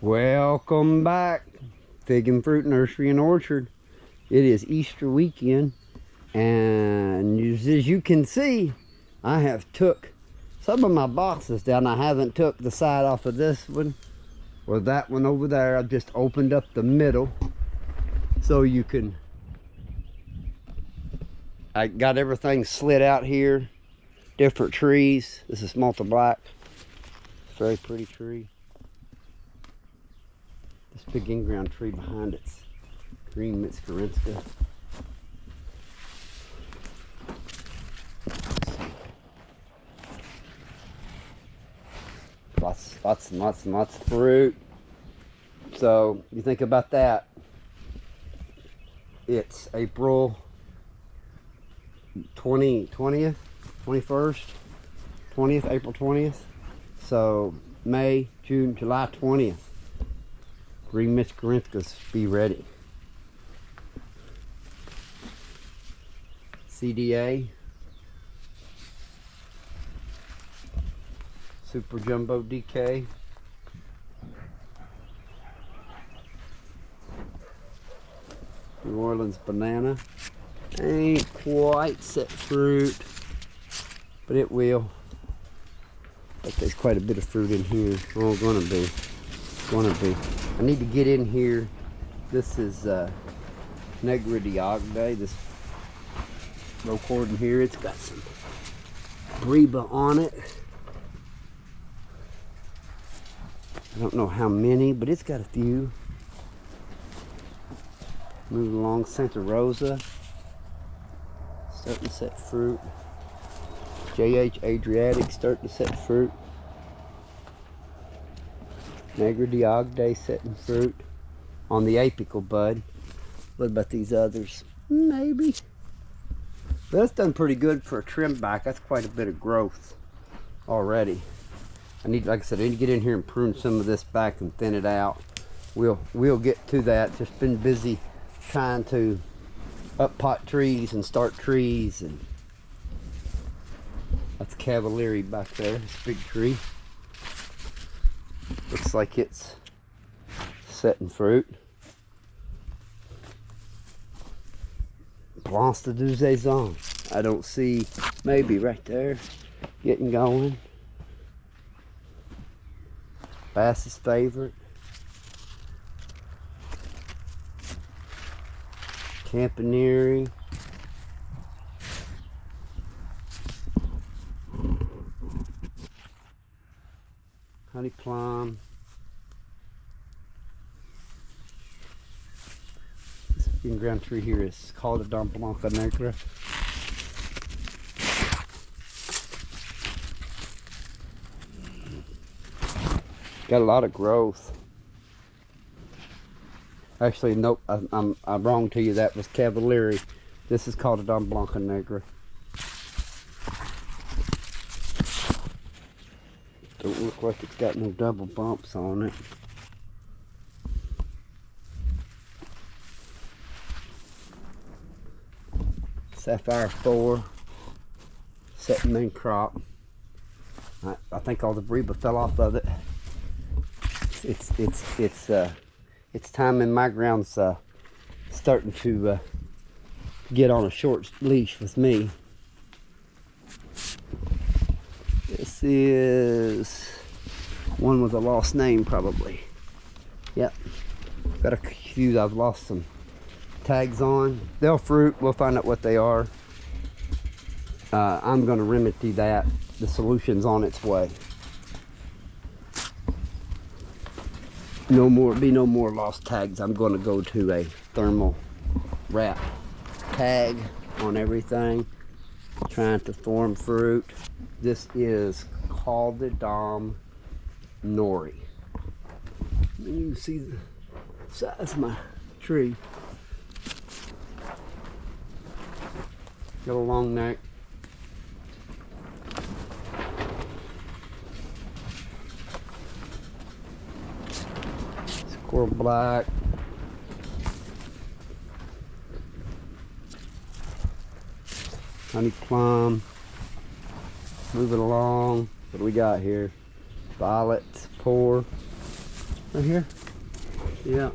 Welcome back, Fig and Fruit Nursery and Orchard. It is Easter weekend, and as you can see, I have took some of my boxes down. I haven't took the side off of this one or that one over there. I've just opened up the middle so you can. I got everything slid out here. Different trees. This is Malta Black. Very pretty tree. This big in-ground tree behind it's green Mitsukarinska. Lots and lots of fruit. So you think about that. It's April 20th, 21st, 20th, April 20th. So May, June, July 20th. Green Mitsukarinskis be ready. CDA. Super Jumbo DK. New Orleans Banana. Ain't quite set fruit, but it will. But there's quite a bit of fruit in here. Oh, gonna be. I need to get in here. This is Negra Diagde. This low cord in here. It's got some Breba on it. I don't know how many, but it's got a few. Moving along, Santa Rosa. Starting to set fruit. JH Adriatic starting to set fruit. Negra Diagde setting fruit on the apical bud. What about these others? Maybe. But that's done pretty good for a trim back. That's quite a bit of growth already. I need, like I said, I need to get in here and prune some of this back and thin it out. We'll get to that. Just been busy trying to up pot trees and start trees, and that's Cavalieri back there. This big tree. Looks like it's setting fruit. Blanche de Saison. I don't see, maybe right there, getting going. Bass's favorite. Campaneri. Honey plum. This in-ground tree here is called a Don Blanca Negra. Got a lot of growth. Actually, nope, I'm wrong to you. That was Cavalieri. This is called a Don Blanca Negra. Don't look like it's got no double bumps on it. Sapphire 4, setting main crop. I think all the Breba fell off of it. It's time in my ground's starting to get on a short leash with me. This is one with a lost name, probably. Yep. Got a few I've lost some tags on. They'll fruit. We'll find out what they are. I'm going to remedy that. The solution's on its way. No more, be no more lost tags. I'm going to go to a thermal wrap tag on everything. Trying to form fruit. This is called the Dom Nori. You can see the size of my tree. Got a long neck. Coral black. Honey plum. Moving along. What do we got here? Violet, pour. Right here? Yeah.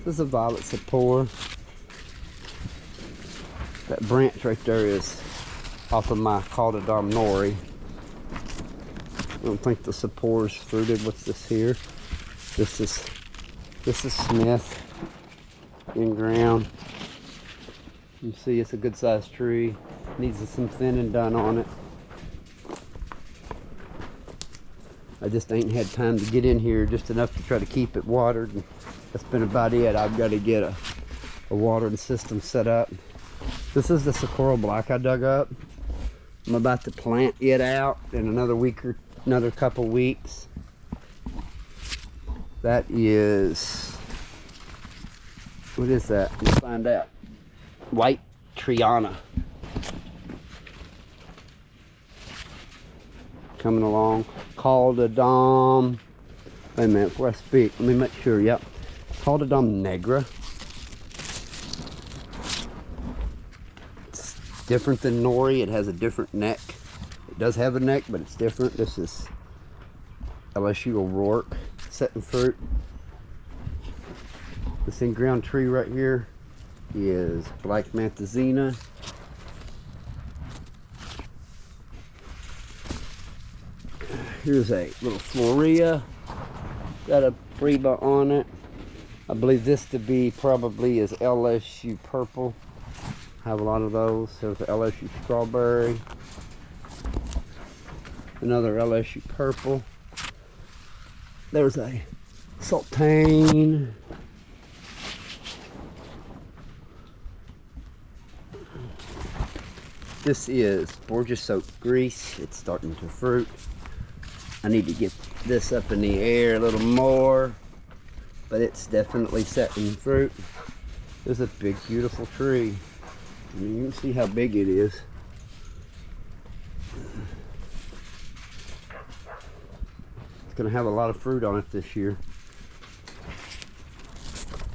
This is a violet sapor. That branch right there is off of my Calodon nori. I don't think the sapor's fruited. What's this here? This is Smith in ground. You see it's a good sized tree. Needs some thinning done on it. I just ain't had time to get in here just enough to try to keep it watered. And that's been about it. I've got to get a watering system set up. This is the Socorro Black I dug up. I'm about to plant it out in another couple weeks. That is, what is that? Let's find out. White Triana. Coming along. Calodon. Wait a minute, before I speak, let me make sure. Yep. Calodon negra. It's different than nori. It has a different neck. It does have a neck, but it's different. This is LSU O'Rourke setting fruit. This in-ground tree right here is Black Manthesina. Here's a little Florea. Got a Breba on it. I believe this to be probably is LSU Purple. Have a lot of those. There's the LSU Strawberry. Another LSU Purple. There's a Sultane. This is Borges Oak Grease. It's starting to fruit. I need to get this up in the air a little more, but it's definitely setting fruit. There's a big, beautiful tree. I mean, you can see how big it is. It's gonna have a lot of fruit on it this year.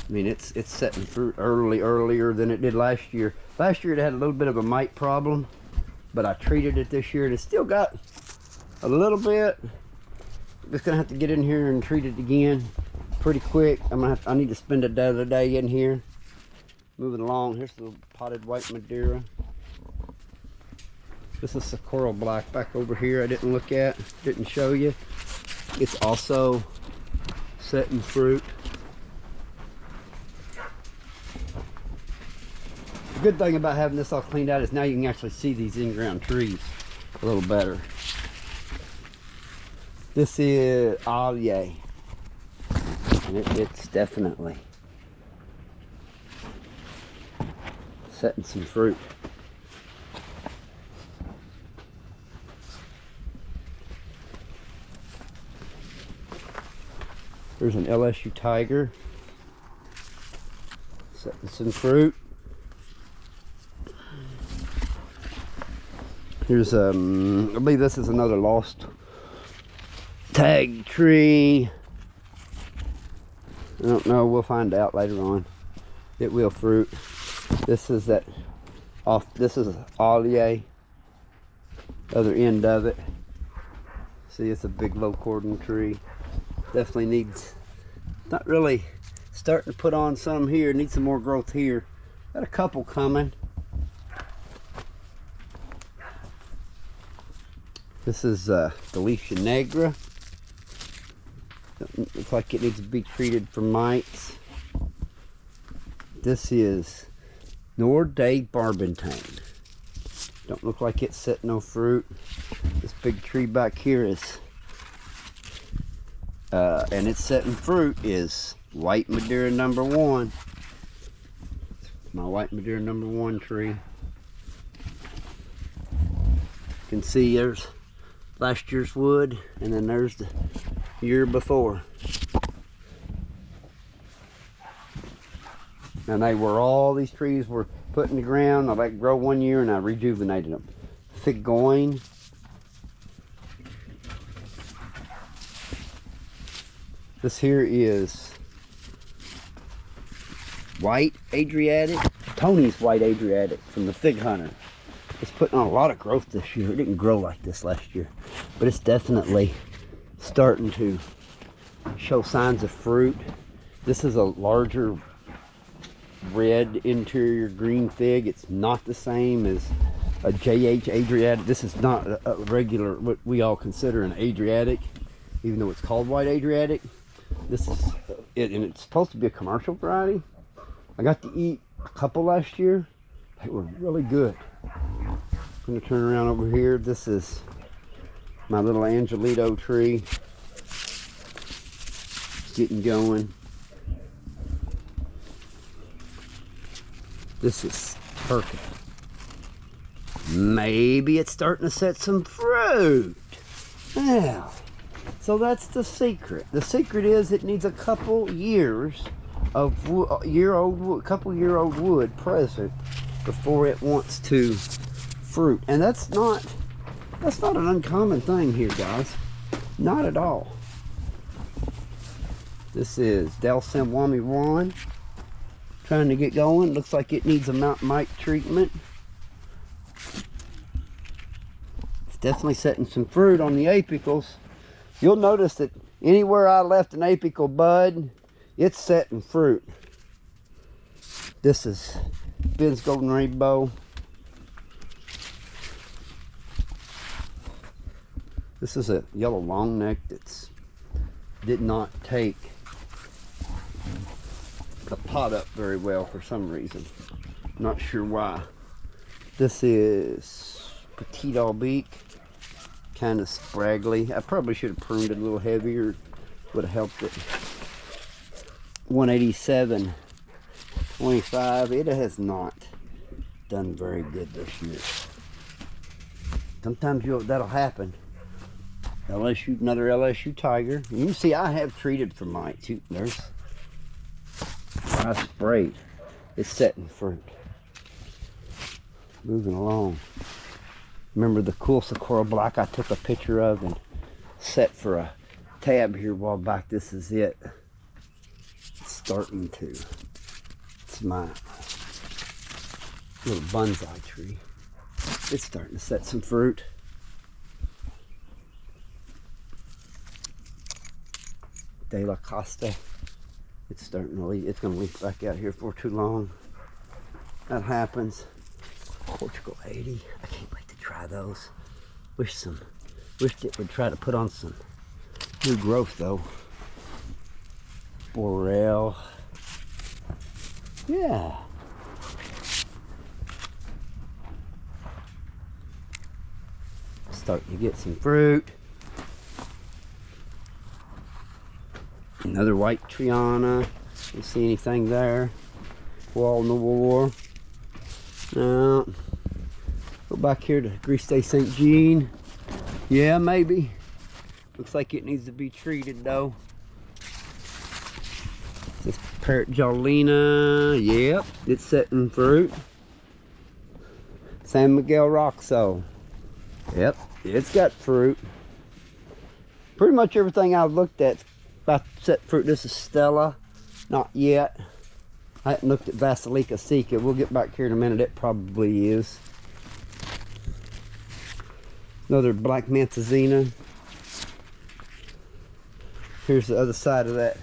I mean, it's setting fruit earlier than it did last year. Last year it had a little bit of a mite problem, but I treated it this year and it's still got a little bit. Just gonna have to get in here and treat it again pretty quick. I need to spend another day in here. Moving along, here's the potted white Madeira. This is Socorro Black back over here. I didn't look at, didn't show you. It's also setting fruit. The good thing about having this all cleaned out is now you can actually see these in-ground trees a little better. This is Allier, and it's definitely setting some fruit. There's an LSU Tiger, setting some fruit. Here's I believe this is another lost tag tree. I don't know, we'll find out later on. It will fruit. This is this is Allier, other end of it. See, it's a big low cordon tree. Definitely needs, not really starting to put on some here, needs some more growth here. Got a couple coming. This is Galicia Negra. Looks like it needs to be treated for mites. This is Norde Barbentane. Don't look like it's set no fruit. This big tree back here is, and it's setting fruit, is White Madeira #1. My White Madeira #1 tree. You can see there's last year's wood, and then there's the year before. And all these trees were put in the ground. I let grow 1 year and I rejuvenated them. Figoin. This here is White Adriatic. Tony's White Adriatic from the Fig Hunter. It's putting on a lot of growth this year. It didn't grow like this last year, but it's definitely starting to show signs of fruit. This is a larger red interior green fig. It's not the same as a JH Adriatic. This is not a regular, what we all consider an Adriatic, even though it's called white Adriatic. This is it, and it's supposed to be a commercial variety. I got to eat a couple last year. They were really good. I'm going to turn around over here. This is my little Angelito tree. Getting going. This is turkey. Maybe it's starting to set some fruit. Now, so that's the secret. The secret is it needs a couple years of couple year old wood present before it wants to fruit. And that's not an uncommon thing here, guys. Not at all. This is Dalsamwami 1. Trying to get going. Looks like it needs a mountain mite treatment. It's definitely setting some fruit on the apicals. You'll notice that anywhere I left an apical bud, it's setting fruit. This is Ben's Golden Rainbow. This is a yellow long neck that's did not take the pot up very well for some reason. Not sure why. This is Petite Albique, kind of spraggly. I probably should have pruned it a little heavier. Would have helped it. 187.25. It has not done very good this year. Sometimes that'll happen. LSU, another LSU Tiger. And you can see I have treated for mites. There's, I sprayed. It's setting fruit. Moving along. Remember the cool Sakura Black I took a picture of and set for a tab here a while back? This is it. It's starting to. It's my little bonsai tree. It's starting to set some fruit. De La Costa. It's starting to leave. It's going to leaf back out here for too long. That happens. Portugal 80. I can't wait to try those. Wished it would try to put on some new growth though. Borel. Yeah. Starting to get some fruit. Another white Triana. You see anything there? Wall Noir. No. Go back here to Gris de Saint Jean. Yeah, maybe. Looks like it needs to be treated though. This Parrot Jolina. Yep, it's setting fruit. San Miguel Roxo. Yep, it's got fruit. Pretty much everything I've looked at about to set fruit. This is Stella. Not yet. I haven't looked at Vasilika Sika. We'll get back here in a minute. It probably is. Another black Manzanita. Here's the other side of that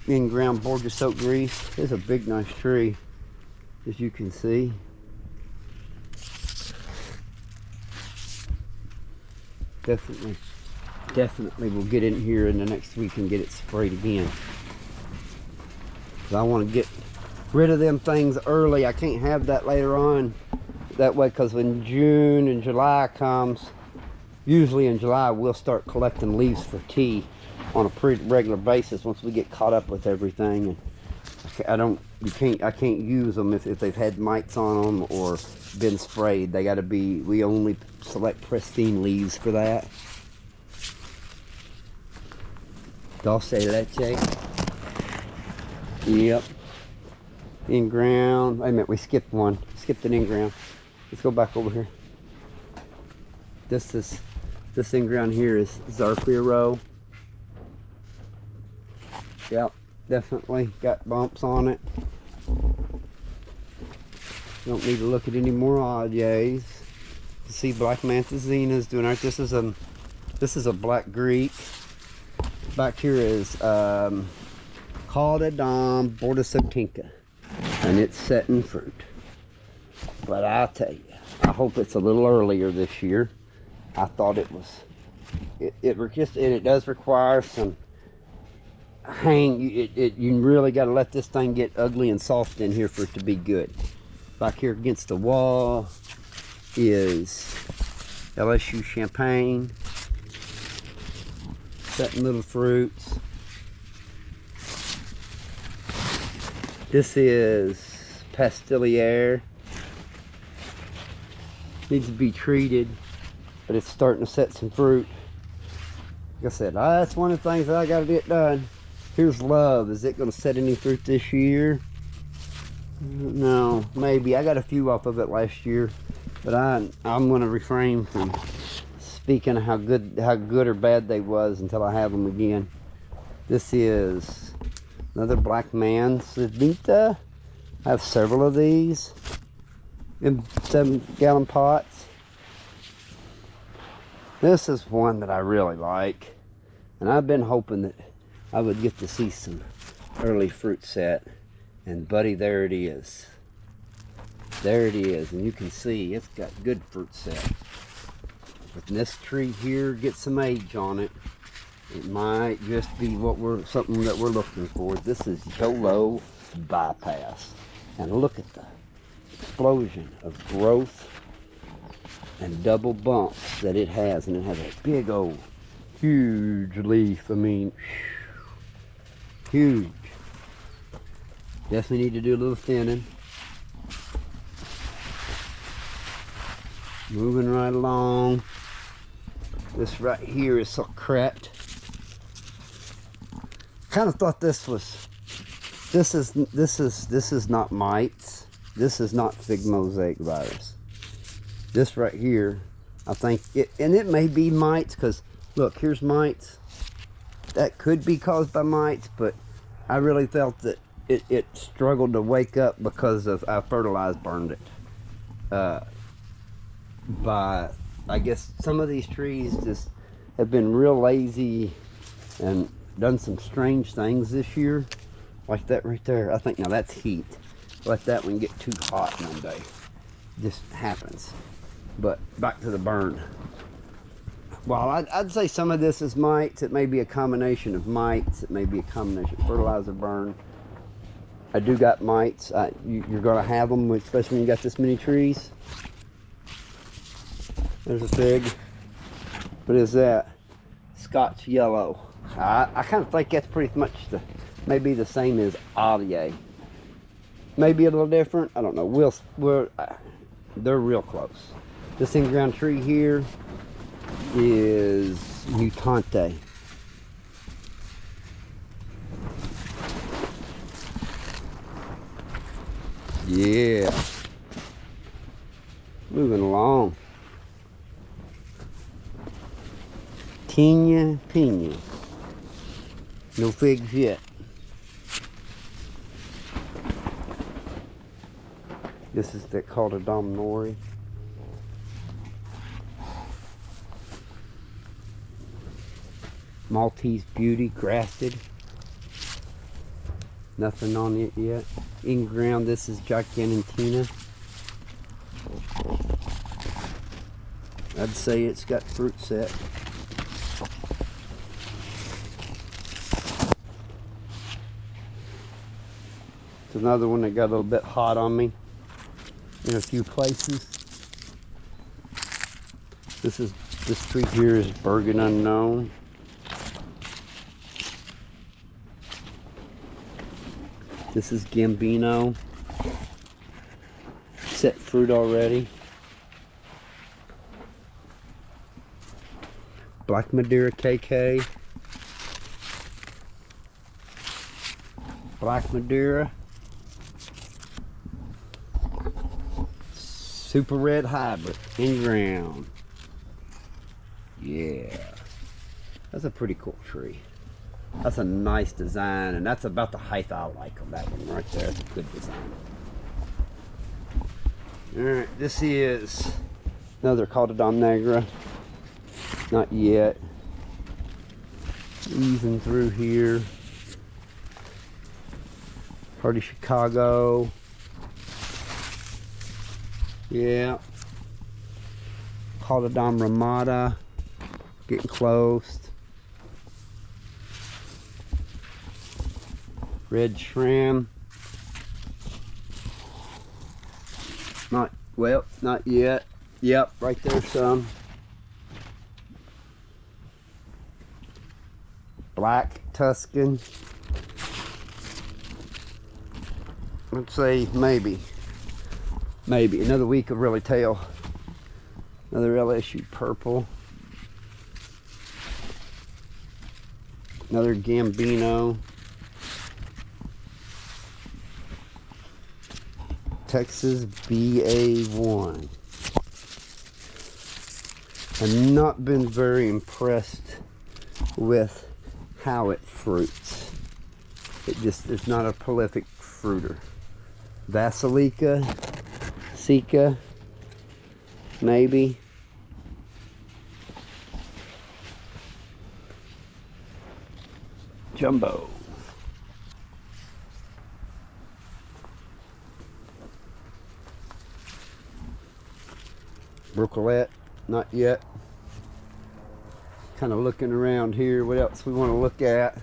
in-ground Borgia Oak Grease. It's a big, nice tree, as you can see. Definitely we'll get in here in the next week and get it sprayed again. I want to get rid of them things early. I can't have that later on that way, because when June and July comes, usually in July we'll start collecting leaves for tea on a pretty regular basis once we get caught up with everything. And I can't use them if they've had mites on them or been sprayed. They got to be, we only select pristine leaves for that. Dulce Leche. Yep. In ground. Wait a minute, we skipped one. Skipped an in ground. Let's go back over here. This in ground here is Zarfiro. Yep, definitely got bumps on it. Don't need to look at any more Audiers. You see black Manzanitas doing right. This is a black Greek. Back here is Caldedom Bordesotinca, and it's setting fruit. But I'll tell you, I hope it's a little earlier this year. I thought it was. It does require some you really got to let this thing get ugly and soft in here for it to be good. Back here against the wall is LSU Champagne, setting little fruits. This is Pastilier. Needs to be treated, but it's starting to set some fruit. Like I said, that's one of the things that I got to get done. Here's Love. Is it going to set any fruit this year? No, maybe. I got a few off of it last year, but I'm going to refrain from speaking of how good or bad they was until I have them again. This is another Black Man Sedita. I have several of these in 7-gallon pots. This is one that I really like, and I've been hoping that I would get to see some early fruit set, and buddy, there it is. There it is, and you can see it's got good fruit set. But this tree here gets some age on it. It might just be something that we're looking for. This is YOLO Bypass, and look at the explosion of growth and double bumps that it has, and it has a big old huge leaf. I mean, huge. Definitely need to do a little thinning. Moving right along. This right here is Socrete. Kind of thought this is not mites. This is not fig mosaic virus. This right here, I think it may be mites, because look, here's mites. That could be caused by mites, but I really felt that it struggled to wake up because of I burned it. By I guess some of these trees just have been real lazy and done some strange things this year, like that right there. I think now that's heat. Let that one get too hot one day. Just happens. But back to the burn. Well, I'd say some of this is mites. It may be a combination of mites. It may be a combination of fertilizer burn. I do got mites. You're going to have them, especially when you got this many trees. There's a fig. What is that? Scotch yellow. I kind of think that's pretty much maybe the same as Allier. Maybe a little different. I don't know. They're real close. This in-ground tree here is Mutante. Yeah. Moving along. Pina. No figs yet. This is called a Nursery. Maltese Beauty, grafted. Nothing on it yet. In ground, this is Gigantina. I'd say it's got fruit set. It's another one that got a little bit hot on me in a few places. This tree here is Bergen Unknown. This is Gambino. Set fruit already. Black Madeira KK. Black Madeira. Super Red Hybrid in ground. Yeah. That's a pretty cool tree. That's a nice design, and that's about the height I like on that one right there. That's a good design. Alright, this is another Caldedom Negra. Not yet. Easing through here. Hardy Chicago. Yeah. Calodon Ramada. Getting close. Red Shram. Not yet. Yep, right there some. Black Tuscan. Let's say maybe another week will really tell. Another LSU purple. Another Gambino. Texas BA1. I've not been very impressed with how it fruits. It just is not a prolific fruiter. Vasilika, Sika, maybe. Jumbo. Brocolette, not yet. Kind of looking around here, what else we want to look at.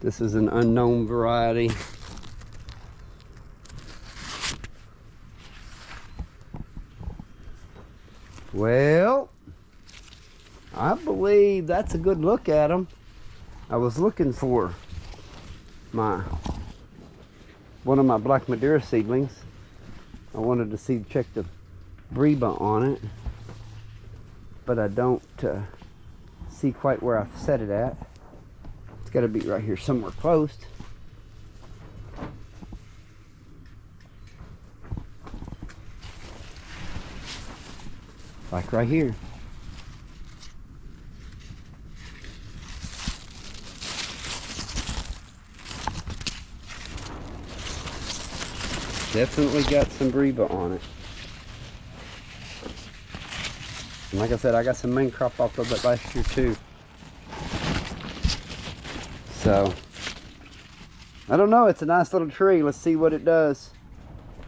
This is an unknown variety. Well, I believe that's a good look at them. I was looking for one of my Black Madeira seedlings. I wanted to check the Breba on it, but I don't see quite where I've set it at. It's got to be right here somewhere close. Like right here. Definitely got some Breba on it. And like I said, I got some main crop off of it last year too. So, I don't know, it's a nice little tree. Let's see what it does.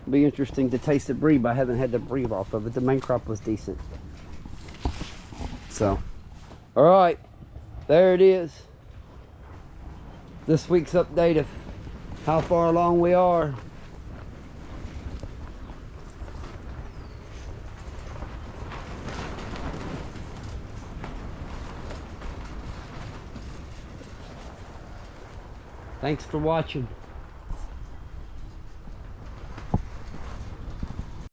It'll be interesting to taste the Breba. I haven't had the Breba off of it. The main crop was decent. So, all right, there it is. This week's update of how far along we are. Thanks for watching.